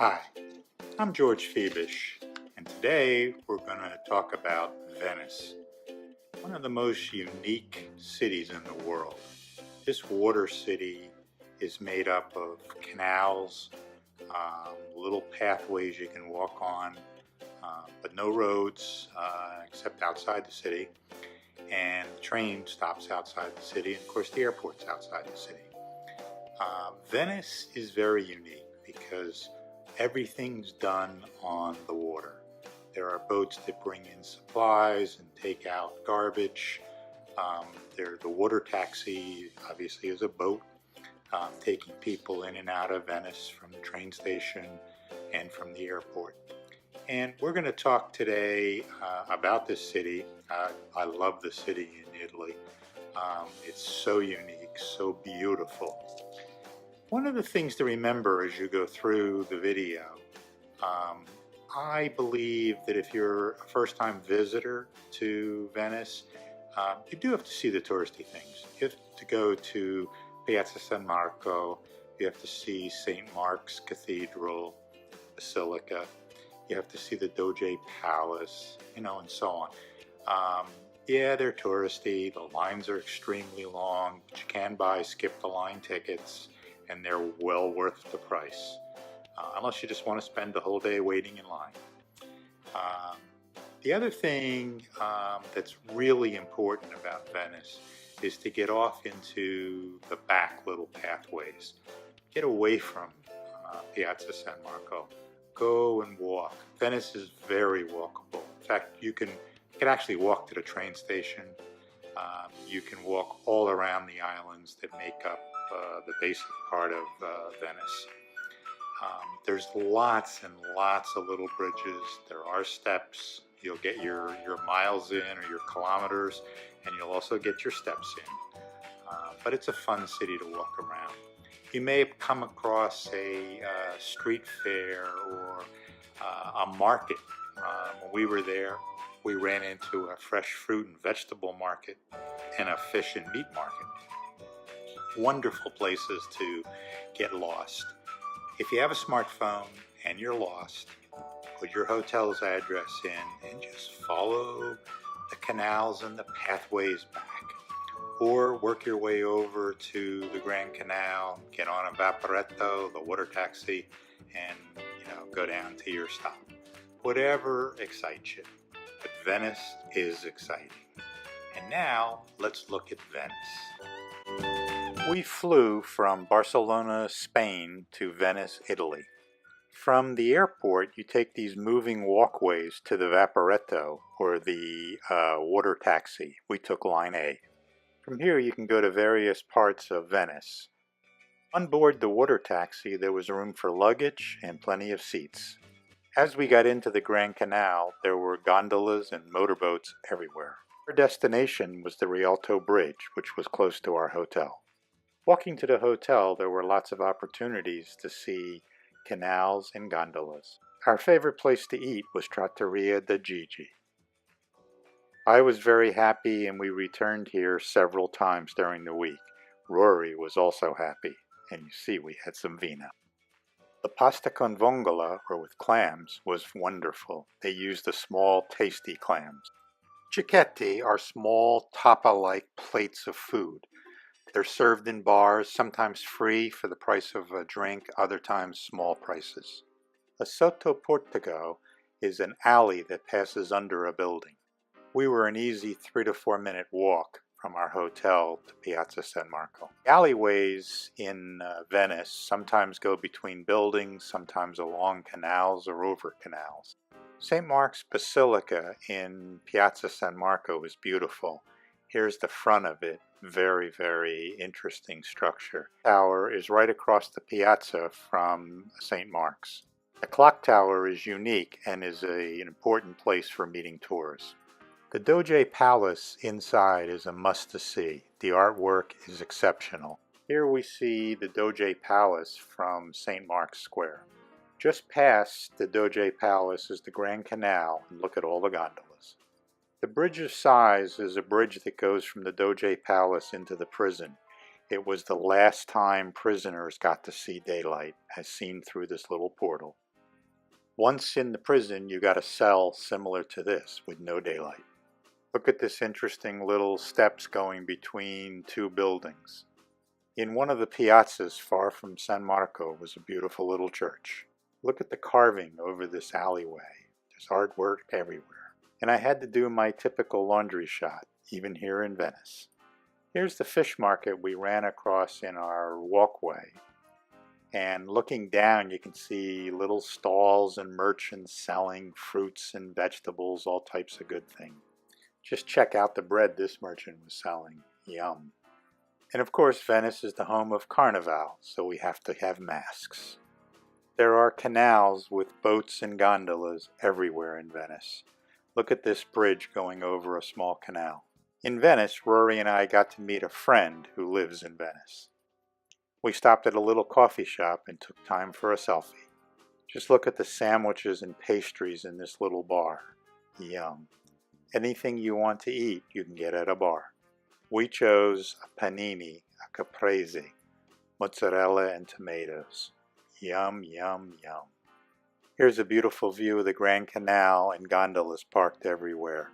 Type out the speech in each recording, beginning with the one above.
Hi, I'm George Febish, and today we're going to talk about Venice, one of the most unique cities in the world. This water city is made up of canals, little pathways you can walk on, but no roads except outside the city, and the train stops outside the city, and of course the airport's outside the city. Venice is very unique because everything's done on the water. There are boats that bring in supplies and take out garbage. The water taxi obviously is a boat taking people in and out of Venice from the train station and from the airport. And we're going to talk today about this city. I love the city in Italy. It's so unique, so beautiful. One of the things to remember as you go through the video, I believe that if you're a first-time visitor to Venice, you do have to see the touristy things. You have to go to Piazza San Marco, you have to see St. Mark's Cathedral, Basilica, you have to see the Doge Palace, and so on. Yeah, they're touristy, the lines are extremely long, but you can buy skip-the-line tickets, and they're well worth the price, unless you just want to spend the whole day waiting in line. The other thing that's really important about Venice is to get off into the back little pathways. Get away from Piazza San Marco. Go and walk. Venice is very walkable. In fact, you can actually walk to the train station. You can walk all around the islands that make up the basic part of Venice. There's lots and lots of little bridges. There are steps. You'll get your miles in or your kilometers, and you'll also get your steps in. But it's a fun city to walk around. You may have come across a street fair or a market. When we were there, we ran into a fresh fruit and vegetable market and a fish and meat market. Wonderful places to get lost. If you have a smartphone and you're lost, put your hotel's address in and just follow the canals and the pathways back. Or work your way over to the Grand Canal, get on a Vaporetto, the water taxi, and go down to your stop. Whatever excites you. But Venice is exciting. And now let's look at Venice. We flew from Barcelona, Spain to Venice, Italy. From the airport, you take these moving walkways to the Vaporetto, or the water taxi. We took line A. From here, you can go to various parts of Venice. On board the water taxi, there was room for luggage and plenty of seats. As we got into the Grand Canal, there were gondolas and motorboats everywhere. Our destination was the Rialto Bridge, which was close to our hotel. Walking to the hotel, there were lots of opportunities to see canals and gondolas. Our favorite place to eat was Trattoria da Gigi. I was very happy, and we returned here several times during the week. Rory was also happy, and you see we had some vino. The pasta con vongola, or with clams, was wonderful. They used the small, tasty clams. Cicchetti are small, tapa-like plates of food. They're served in bars, sometimes free for the price of a drink, other times small prices. A sottoportico is an alley that passes under a building. We were an easy 3 to 4 minute walk from our hotel to Piazza San Marco. Alleyways in Venice sometimes go between buildings, sometimes along canals or over canals. St. Mark's Basilica in Piazza San Marco is beautiful. Here's the front of it. Very, very interesting structure. The tower is right across the piazza from St. Mark's. The clock tower is unique and is an important place for meeting tourists. The Doge Palace inside is a must-to-see. The artwork is exceptional. Here we see the Doge Palace from St. Mark's Square. Just past the Doge Palace is the Grand Canal, and look at all the gondolas. The Bridge of Sighs is a bridge that goes from the Doge Palace into the prison. It was the last time prisoners got to see daylight, as seen through this little portal. Once in the prison, you got a cell similar to this with no daylight. Look at this interesting little steps going between two buildings. In one of the piazzas far from San Marco was a beautiful little church. Look at the carving over this alleyway. There's artwork everywhere. And I had to do my typical laundry shot, even here in Venice. Here's the fish market we ran across in our walkway. And looking down, you can see little stalls and merchants selling fruits and vegetables, all types of good things. Just check out the bread this merchant was selling. Yum. And of course, Venice is the home of Carnival, so we have to have masks. There are canals with boats and gondolas everywhere in Venice. Look at this bridge going over a small canal. In Venice, Rory and I got to meet a friend who lives in Venice. We stopped at a little coffee shop and took time for a selfie. Just look at the sandwiches and pastries in this little bar. Yum. Anything you want to eat, you can get at a bar. We chose a panini, a caprese, mozzarella and tomatoes. Yum, yum, yum. Here's a beautiful view of the Grand Canal and gondolas parked everywhere.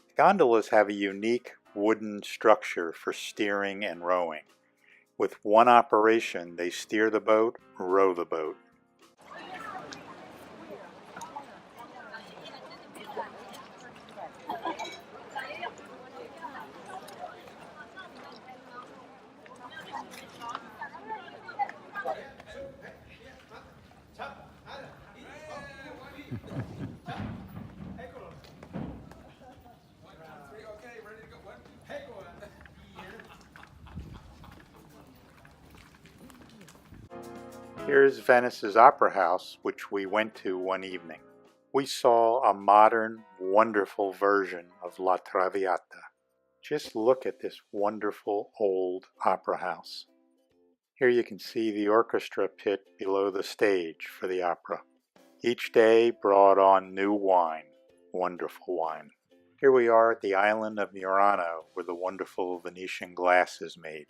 The gondolas have a unique wooden structure for steering and rowing. With one operation, they steer the boat, row the boat. Here's Venice's Opera House, which we went to one evening. We saw a modern, wonderful version of La Traviata. Just look at this wonderful old opera house. Here you can see the orchestra pit below the stage for the opera. Each day brought on new wine, wonderful wine. Here we are at the island of Murano, where the wonderful Venetian glass is made.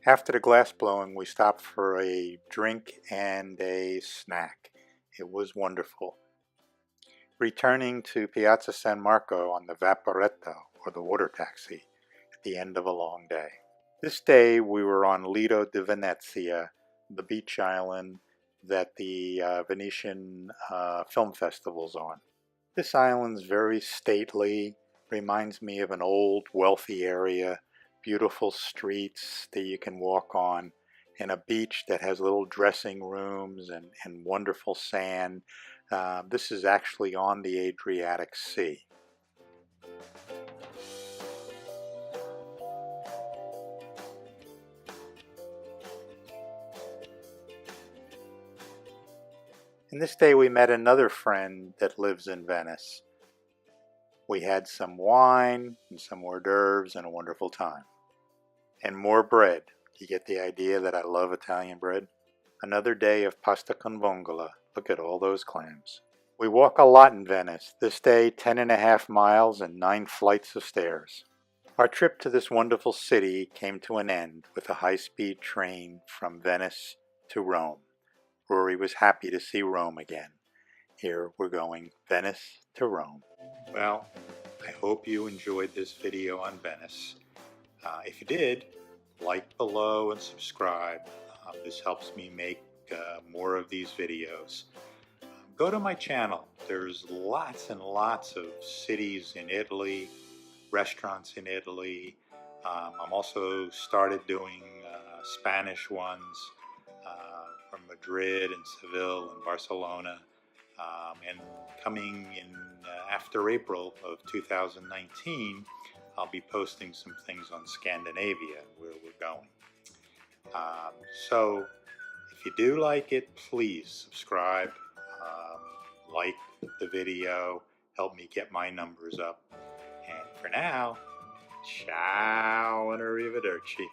After the glass blowing, we stopped for a drink and a snack. It was wonderful. Returning to Piazza San Marco on the Vaporetto, or the water taxi, at the end of a long day. This day we were on Lido di Venezia, the beach island that the Venetian Film Festival's on. This island's very stately, reminds me of an old, wealthy area. Beautiful streets that you can walk on, and a beach that has little dressing rooms and wonderful sand. This is actually on the Adriatic Sea. And this day we met another friend that lives in Venice. We had some wine and some hors d'oeuvres and a wonderful time. And more bread. You get the idea that I love Italian bread? Another day of pasta con vongola. Look at all those clams. We walk a lot in Venice. This day, 10.5 miles and 9 flights of stairs. Our trip to this wonderful city came to an end with a high-speed train from Venice to Rome. Rory was happy to see Rome again. Here we're going Venice to Rome. Well, I hope you enjoyed this video on Venice. If you did, like below and subscribe. This helps me make more of these videos. Go to my channel. There's lots and lots of cities in Italy, restaurants in Italy. I'm also started doing Spanish ones from Madrid and Seville and Barcelona. And coming in after April of 2019, I'll be posting some things on Scandinavia, where we're going. So If you do like it, please subscribe, like the video, help me get my numbers up. And for now, ciao and arrivederci.